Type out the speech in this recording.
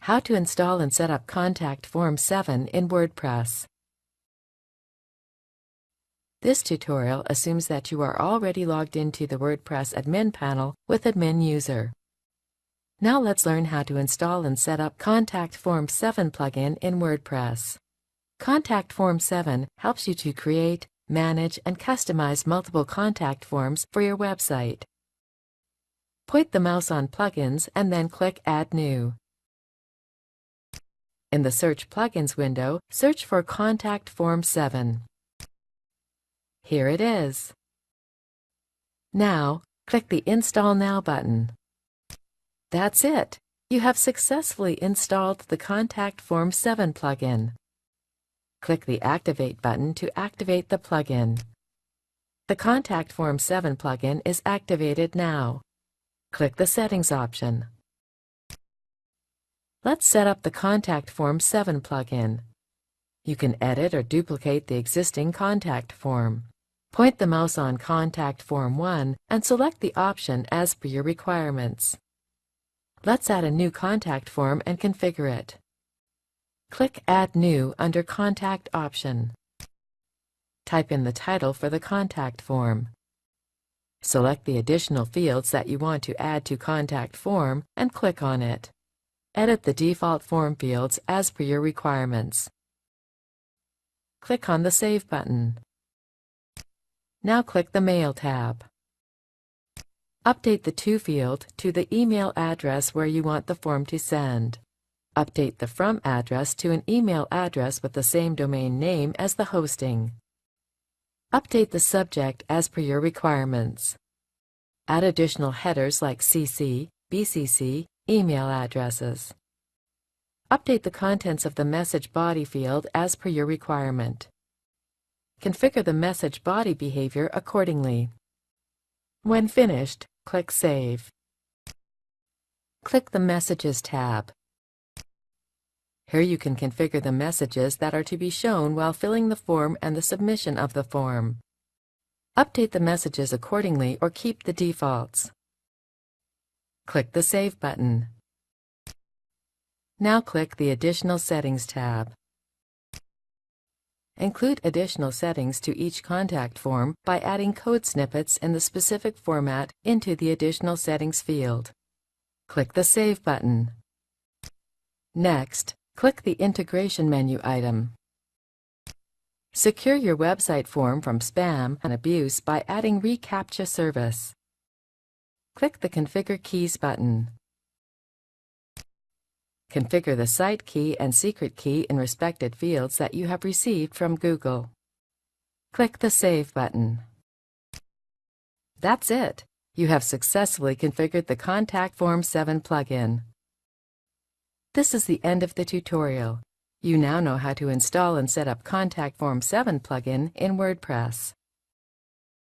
How to install and set up Contact Form 7 in WordPress. This tutorial assumes that you are already logged into the WordPress admin panel with Admin User. Now let's learn how to install and set up Contact Form 7 plugin in WordPress. Contact Form 7 helps you to create, manage, and customize multiple contact forms for your website. Point the mouse on Plugins and then click Add New. In the Search Plugins window, search for Contact Form 7. Here it is. Now, click the Install Now button. That's it! You have successfully installed the Contact Form 7 plugin. Click the Activate button to activate the plugin. The Contact Form 7 plugin is activated now. Click the Settings option. Let's set up the Contact Form 7 plugin. You can edit or duplicate the existing contact form. Point the mouse on Contact Form 1 and select the option as per your requirements. Let's add a new contact form and configure it. Click Add New under Contact option. Type in the title for the contact form. Select the additional fields that you want to add to contact form and click on it. Edit the default form fields as per your requirements. Click on the Save button. Now click the Mail tab. Update the To field to the email address where you want the form to send. Update the From address to an email address with the same domain name as the hosting. Update the subject as per your requirements. Add additional headers like CC, BCC, email addresses. Update the contents of the message body field as per your requirement. Configure the message body behavior accordingly. When finished, click Save. Click the Messages tab. Here you can configure the messages that are to be shown while filling the form and the submission of the form. Update the messages accordingly or keep the defaults. Click the Save button. Now click the Additional Settings tab. Include additional settings to each contact form by adding code snippets in the specific format into the Additional Settings field. Click the Save button. Next, click the Integration menu item. Secure your website form from spam and abuse by adding reCAPTCHA service. Click the Configure Keys button. Configure the site key and secret key in respected fields that you have received from Google. Click the Save button. That's it! You have successfully configured the Contact Form 7 plugin. This is the end of the tutorial. You now know how to install and set up Contact Form 7 plugin in WordPress.